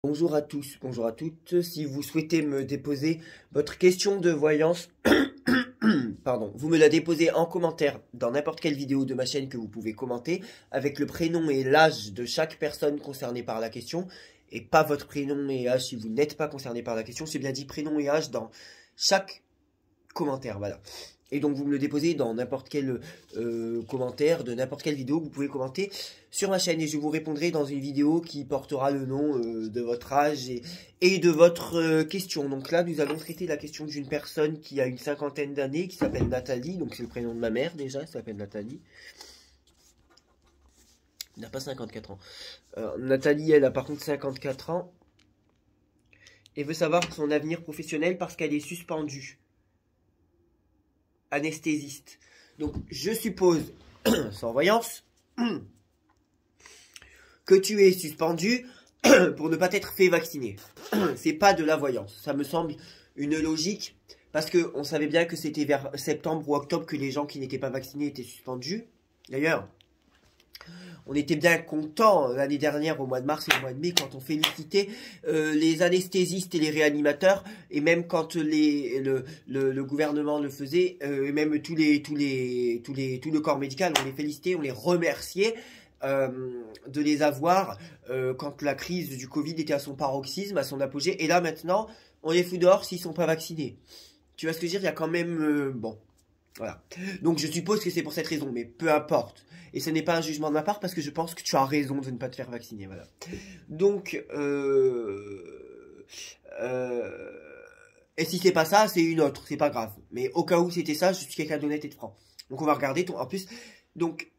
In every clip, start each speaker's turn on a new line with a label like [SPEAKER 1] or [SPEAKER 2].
[SPEAKER 1] Bonjour à tous, bonjour à toutes. Si vous souhaitez me déposer votre question de voyance, pardon, vous me la déposez en commentaire dans n'importe quelle vidéo de ma chaîne que vous pouvez commenter, avec le prénom et l'âge de chaque personne concernée par la question, et pas votre prénom et âge si vous n'êtes pas concerné par la question. C'est bien dit prénom et âge dans chaque commentaire, voilà. Et donc vous me le déposez dans n'importe quel commentaire de n'importe quelle vidéo que vous pouvez commenter sur ma chaîne. Et je vous répondrai dans une vidéo qui portera le nom de votre âge et de votre question. Donc là, nous allons traiter la question d'une personne qui a une cinquantaine d'années, qui s'appelle Nathalie. Donc c'est le prénom de ma mère déjà, elle s'appelle Nathalie. Elle n'a pas 54 ans. Nathalie, elle a par contre 54 ans. Et veut savoir son avenir professionnel parce qu'elle est suspendue. Anesthésiste. Donc je suppose, sans voyance, que tu es suspendu pour ne pas t'être fait vacciner. C'est pas de la voyance. Ça me semble une logique parce que on savait bien que c'était vers septembre ou octobre que les gens qui n'étaient pas vaccinés étaient suspendus. D'ailleurs, on était bien contents l'année dernière au mois de mars et au mois de mai quand on félicitait les anesthésistes et les réanimateurs, et même quand le gouvernement le faisait, et même tout le corps médical, on les félicitait, on les remerciait de les avoir quand la crise du Covid était à son paroxysme, à son apogée. Et là maintenant, on les fout dehors s'ils sont pas vaccinés. Tu vois ce que je veux dire? Il y a quand même bon. Voilà. Donc je suppose que c'est pour cette raison, mais peu importe. Et ce n'est pas un jugement de ma part parce que je pense que tu as raison de ne pas te faire vacciner. Voilà. Donc, et si c'est pas ça, c'est une autre, c'est pas grave. Mais au cas où c'était ça, je suis quelqu'un d'honnête et de franc. Donc on va regarder ton. En plus, donc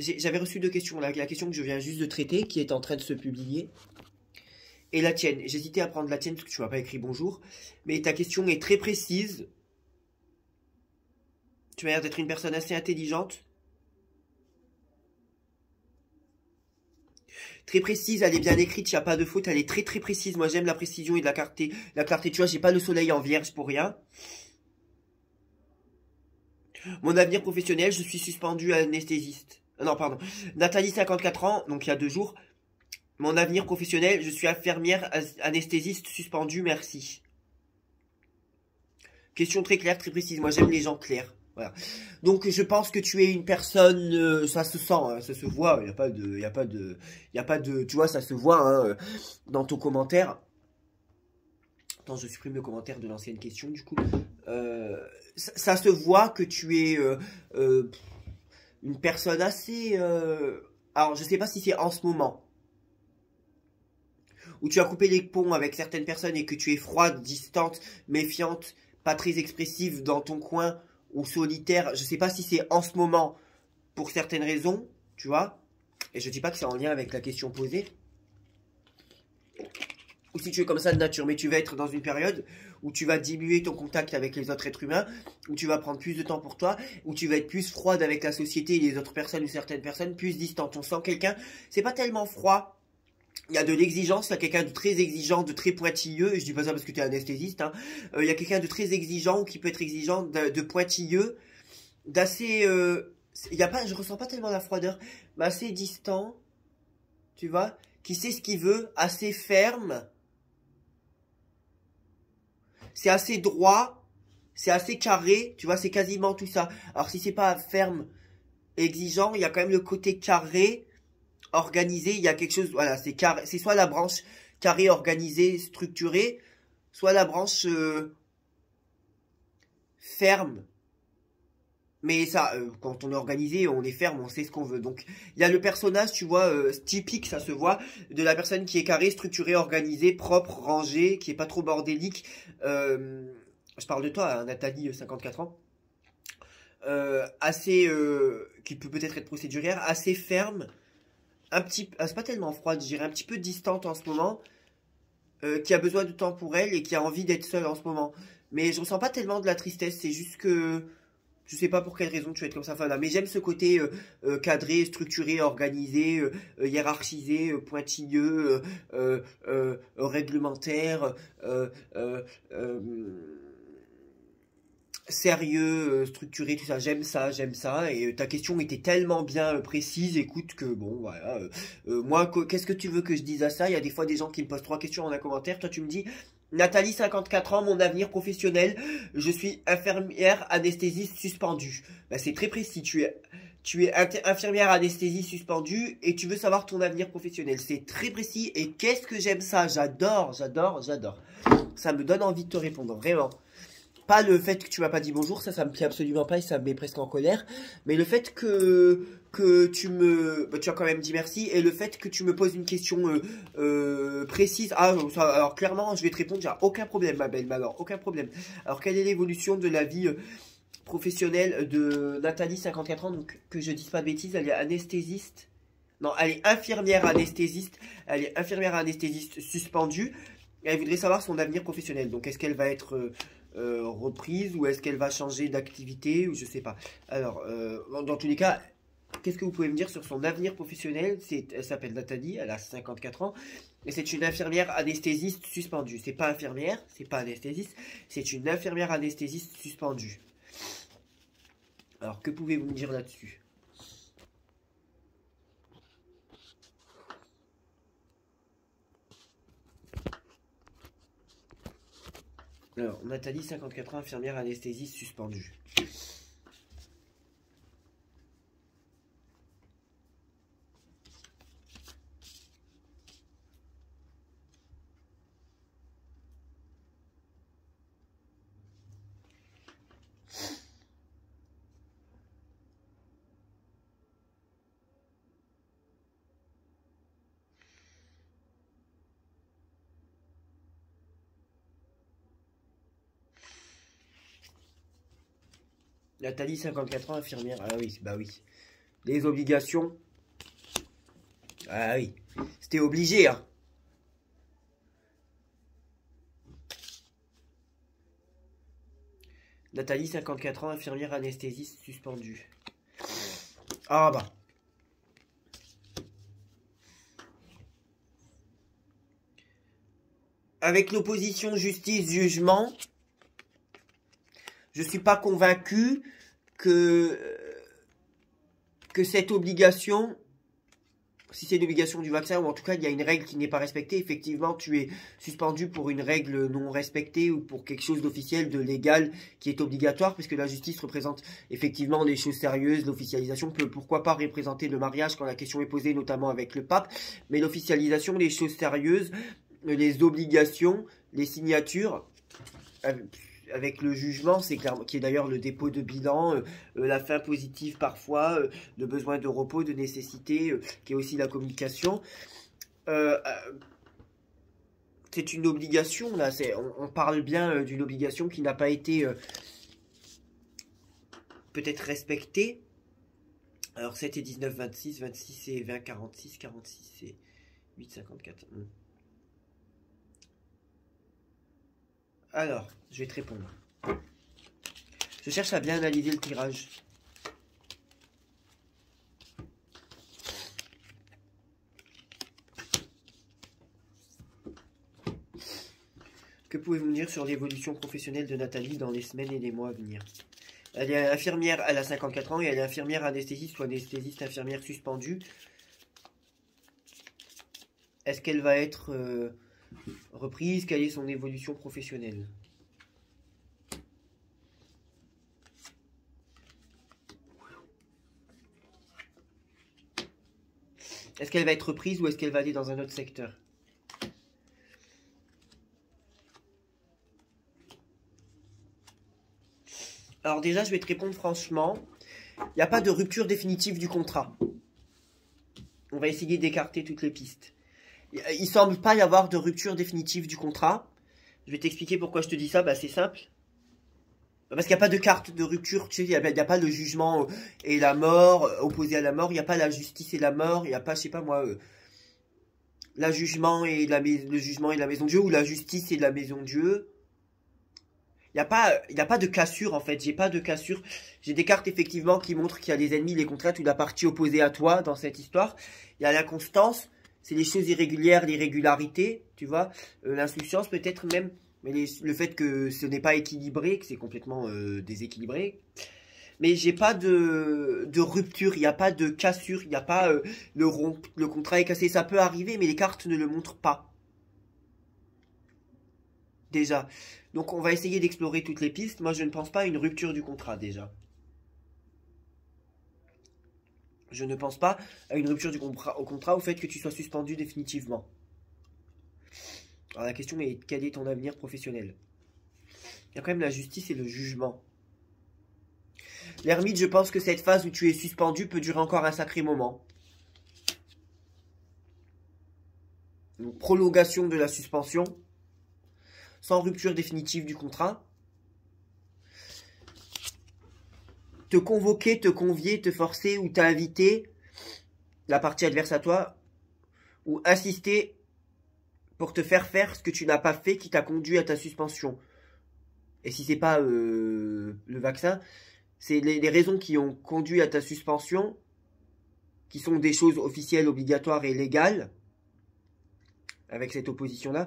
[SPEAKER 1] j'avais reçu deux questions. La question que je viens juste de traiter, qui est en train de se publier, et la tienne. J'hésitais à prendre la tienne parce que tu m'as pas écrit bonjour, mais ta question est très précise. Tu m'as l'air d'être une personne assez intelligente. Très précise, elle est bien écrite, il n'y a pas de faute, elle est très très précise. Moi j'aime la précision et de la clarté. La clarté, tu vois, j'ai pas le soleil en vierge pour rien. Mon avenir professionnel, je suis suspendu à anesthésiste. Non, pardon. Nathalie, 54 ans, donc il y a 2 jours. Mon avenir professionnel, je suis infirmière anesthésiste suspendue, merci. Question très claire, très précise. Moi j'aime les gens clairs. Voilà. Donc je pense que tu es une personne, ça se sent, hein, ça se voit, il n'y a pas de, tu vois, ça se voit hein, dans ton commentaire. Attends, je supprime le commentaire de l'ancienne question du coup. Ça se voit que tu es une personne assez, alors je sais pas si c'est en ce moment, où tu as coupé les ponts avec certaines personnes et que tu es froide, distante, méfiante, pas très expressive dans ton coin, ou solitaire, je sais pas si c'est en ce moment pour certaines raisons, tu vois, et je dis pas que c'est en lien avec la question posée, ou si tu es comme ça de nature, mais tu vas être dans une période où tu vas diminuer ton contact avec les autres êtres humains, où tu vas prendre plus de temps pour toi, où tu vas être plus froide avec la société et les autres personnes ou certaines personnes, plus distante. On sent quelqu'un, c'est pas tellement froid, il y a de l'exigence, il y a quelqu'un de très exigeant, de très pointilleux, et je dis pas ça parce que tu es anesthésiste, hein. Il y a quelqu'un de très exigeant ou qui peut être exigeant, de pointilleux, d'assez... y a pas, je ressens pas tellement la froideur, mais assez distant, tu vois, qui sait ce qu'il veut, assez ferme, c'est assez droit, c'est assez carré, tu vois, c'est quasiment tout ça. Alors si c'est pas ferme, exigeant, il y a quand même le côté carré, organisé, il y a quelque chose, voilà, c'est carré, c'est soit la branche carré, organisée, structurée, soit la branche ferme. Mais ça, quand on est organisé, on est ferme, on sait ce qu'on veut. Donc, il y a le personnage, tu vois, typique, ça se voit, de la personne qui est carrée, structurée, organisée, propre, rangée, qui est pas trop bordélique. Je parle de toi, hein, Nathalie, 54 ans. Assez, qui peut peut-être être procédurière, assez ferme, c'est pas tellement froide, je dirais, un petit peu distante en ce moment, qui a besoin de temps pour elle et qui a envie d'être seule en ce moment. Mais je ressens pas tellement de la tristesse, c'est juste que je sais pas pour quelle raison tu vas être comme ça, enfin, là. Mais j'aime ce côté cadré, structuré, organisé, hiérarchisé, pointilleux, réglementaire. sérieux, structuré, tout ça. J'aime ça, j'aime ça. Et ta question était tellement bien précise, écoute, que bon, voilà. Moi, qu'est-ce que tu veux que je dise à ça? Il y a des fois des gens qui me posent 3 questions en un commentaire. Toi, tu me dis, Nathalie, 54 ans, mon avenir professionnel. Je suis infirmière anesthésiste suspendue. Ben, c'est très précis. Tu es infirmière anesthésiste suspendue et tu veux savoir ton avenir professionnel. C'est très précis et qu'est-ce que j'aime ça? J'adore, j'adore, j'adore. Ça me donne envie de te répondre, vraiment. Pas le fait que tu m'as pas dit bonjour, ça me plaît absolument pas et ça me met presque en colère. Mais le fait que tu me... Bah, tu as quand même dit merci. Et le fait que tu me poses une question précise. Ah, alors clairement, je vais te répondre, j'ai aucun problème, ma belle. Alors, aucun problème. Alors, quelle est l'évolution de la vie professionnelle de Nathalie, 54 ans? Donc, que je dise pas de bêtises, elle est anesthésiste. Non, elle est infirmière anesthésiste. Elle est infirmière anesthésiste suspendue. Et elle voudrait savoir son avenir professionnel. Donc, est-ce qu'elle va être... reprise ou est-ce qu'elle va changer d'activité ou je sais pas. Alors, dans tous les cas, qu'est-ce que vous pouvez me dire sur son avenir professionnel? Elle s'appelle Nathalie, elle a 54 ans et c'est une infirmière anesthésiste suspendue. C'est pas infirmière, c'est pas anesthésiste, c'est une infirmière anesthésiste suspendue. Alors, que pouvez-vous me dire là-dessus? Alors, Nathalie, 54 ans, infirmière anesthésiste suspendue. Nathalie, 54 ans, infirmière. Ah oui, bah oui. Les obligations. Ah oui. C'était obligé, hein. Nathalie, 54 ans, infirmière anesthésiste suspendue. Ah bah. Avec l'opposition justice-jugement, je suis pas convaincu que cette obligation, si c'est l'obligation du vaccin, ou en tout cas il y a une règle qui n'est pas respectée, effectivement tu es suspendu pour une règle non respectée ou pour quelque chose d'officiel, de légal qui est obligatoire, puisque la justice représente effectivement des choses sérieuses. L'officialisation peut pourquoi pas représenter le mariage quand la question est posée, notamment avec le pape, mais l'officialisation, les choses sérieuses, les obligations, les signatures, avec le jugement, c'est clairement, qui est d'ailleurs le dépôt de bilan, la fin positive parfois, le besoin de repos, de nécessité, qui est aussi la communication. C'est une obligation, là, on parle bien d'une obligation qui n'a pas été peut-être respectée. Alors 7 et 19, 26, 26 et 20, 46, 46 et 8, 54. Alors, je vais te répondre. Je cherche à bien analyser le tirage. Que pouvez-vous me dire sur l'évolution professionnelle de Nathalie dans les semaines et les mois à venir? Elle est infirmière, elle a 54 ans et elle est infirmière anesthésiste ou anesthésiste infirmière suspendue. Est-ce qu'elle va être reprise? Quelle est son évolution professionnelle? Est-ce qu'elle va être reprise ou est-ce qu'elle va aller dans un autre secteur? Alors déjà, je vais te répondre franchement. Il n'y a pas de rupture définitive du contrat. On va essayer d'écarter toutes les pistes. Il semble pas y avoir de rupture définitive du contrat. Je vais t'expliquer pourquoi je te dis ça. Bah, c'est simple. Parce qu'il n'y a pas de carte de rupture. Tu sais, il n'y a pas le jugement et la mort, opposé à la mort. Il n'y a pas la justice et la mort. Il n'y a pas, je sais pas moi, le jugement et la maison de Dieu ou la justice et la maison de Dieu. Il n'y a pas de cassure en fait. J'ai pas de cassure. J'ai des cartes effectivement qui montrent qu'il y a des ennemis, les contraintes ou la partie opposée à toi dans cette histoire. Il y a l'inconstance. C'est les choses irrégulières, l'irrégularité, tu vois, l'insouciance peut-être même, Mais le fait que ce n'est pas équilibré, que c'est complètement déséquilibré. Mais j'ai pas de rupture, il n'y a pas de cassure, il n'y a pas le contrat est cassé. Ça peut arriver, mais les cartes ne le montrent pas. Déjà. Donc on va essayer d'explorer toutes les pistes. Moi je ne pense pas à une rupture du contrat déjà. Je ne pense pas à une rupture du contrat au fait que tu sois suspendu définitivement. Alors la question est, quel est ton avenir professionnel? Il y a quand même la justice et le jugement. L'ermite, je pense que cette phase où tu es suspendu peut durer encore un sacré moment. Donc, prolongation de la suspension, sans rupture définitive du contrat. Te convoquer, te convier, te forcer ou t'inviter, la partie adverse à toi, ou insister pour te faire faire ce que tu n'as pas fait qui t'a conduit à ta suspension. Et si c'est pas le vaccin, c'est les raisons qui ont conduit à ta suspension, qui sont des choses officielles, obligatoires et légales, avec cette opposition-là,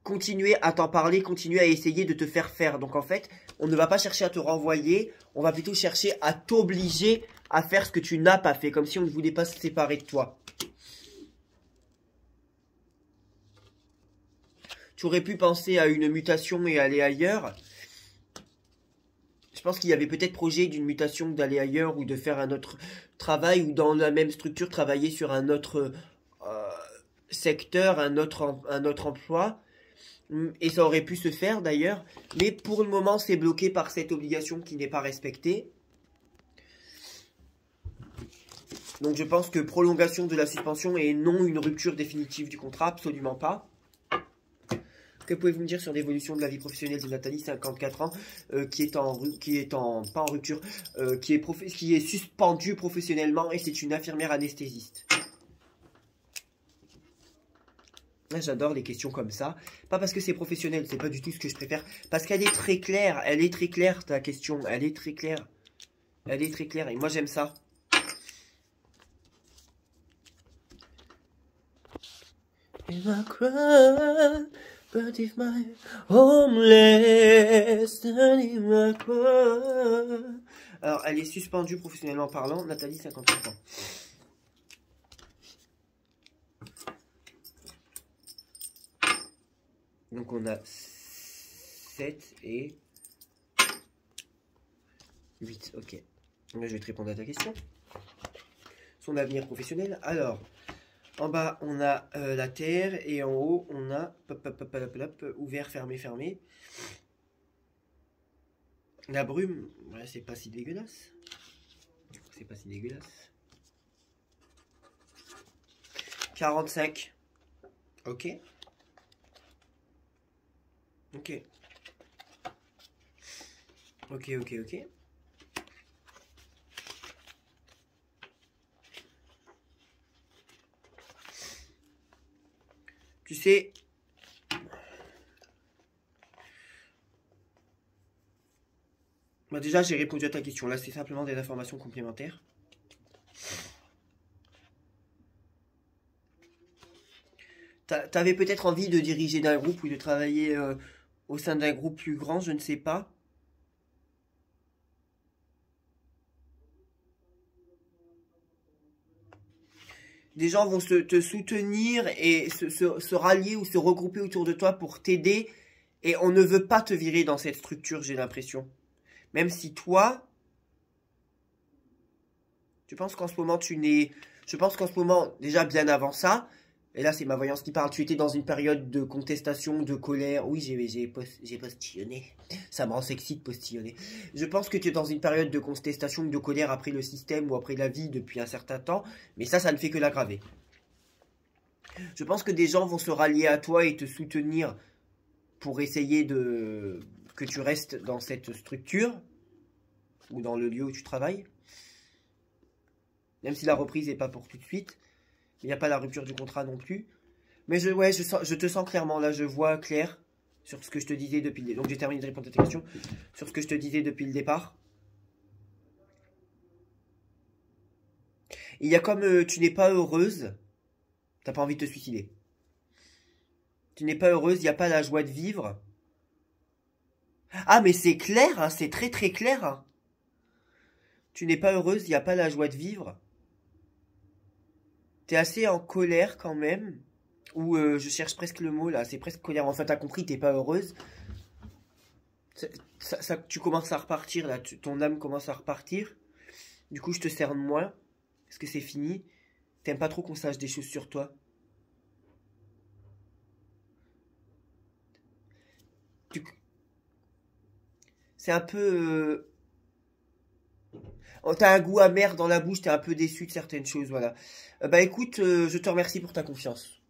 [SPEAKER 1] continuer à t'en parler, continuer à essayer de te faire faire. Donc en fait, on ne va pas chercher à te renvoyer, on va plutôt chercher à t'obliger à faire ce que tu n'as pas fait, comme si on ne voulait pas se séparer de toi. Tu aurais pu penser à une mutation et aller ailleurs. Je pense qu'il y avait peut-être projet d'une mutation, d'aller ailleurs ou de faire un autre travail ou dans la même structure travailler sur un autre secteur, un autre emploi. Et ça aurait pu se faire d'ailleurs. Mais pour le moment, c'est bloqué par cette obligation qui n'est pas respectée. Donc je pense que prolongation de la suspension et non une rupture définitive du contrat, absolument pas. Que pouvez-vous me dire sur l'évolution de la vie professionnelle de Nathalie, 54 ans, qui est pas en rupture, qui est suspendue professionnellement et c'est une infirmière anesthésiste. J'adore les questions comme ça. Pas parce que c'est professionnel, c'est pas du tout ce que je préfère. Parce qu'elle est très claire, ta question, elle est très claire. Elle est très claire et moi j'aime ça. But if my homeless in my car. Alors, elle est suspendue professionnellement parlant. Nathalie, 58 ans. Donc, on a 7 et 8. Ok. Là, je vais te répondre à ta question. Son avenir professionnel. Alors, en bas, on a la terre et en haut, on a ouvert, fermé, fermé. La brume, ouais, c'est pas si dégueulasse. C'est pas si dégueulasse. 45. Ok. Ok. Ok, ok, ok. Tu sais, bah déjà j'ai répondu à ta question. Là, c'est simplement des informations complémentaires. T'avais peut-être envie de diriger d'un groupe ou de travailler au sein d'un groupe plus grand, je ne sais pas. Des gens vont te soutenir et se rallier ou se regrouper autour de toi pour t'aider. Et on ne veut pas te virer dans cette structure, j'ai l'impression. Même si toi, tu penses qu'en ce moment tu n'es... Je pense qu'en ce moment, déjà bien avant ça, et là c'est ma voyance qui parle, tu étais dans une période de contestation, de colère. Oui, j'ai postillonné. Ça me rend sexy de postillonner. Je pense que tu es dans une période de contestation, de colère après le système ou après la vie depuis un certain temps. Mais ça ne fait que l'aggraver. Je pense que des gens vont se rallier à toi et te soutenir pour essayer que tu restes dans cette structure ou dans le lieu où tu travailles. Même si la reprise n'est pas pour tout de suite. Il n'y a pas la rupture du contrat non plus. Mais je te sens clairement. Là, je vois clair sur ce que je te disais depuis le départ. Donc, j'ai terminé de répondre à tes questions. Sur ce que je te disais depuis le départ. Il y a comme tu n'es pas heureuse. T'as pas envie de te suicider. Tu n'es pas heureuse, il n'y a pas la joie de vivre. Ah, mais c'est clair, hein, c'est très très clair. Hein. Tu n'es pas heureuse, il n'y a pas la joie de vivre. T'es assez en colère quand même. Ou je cherche presque le mot là, c'est presque colère. Enfin, t'as compris, t'es pas heureuse. Tu commences à repartir là, ton âme commence à repartir. Du coup, je te cerne moins. Parce que c'est fini. T'aimes pas trop qu'on sache des choses sur toi. Tu- C'est un peu. T'as un goût amer dans la bouche, t'es un peu déçu de certaines choses, voilà. Bah écoute, je te remercie pour ta confiance.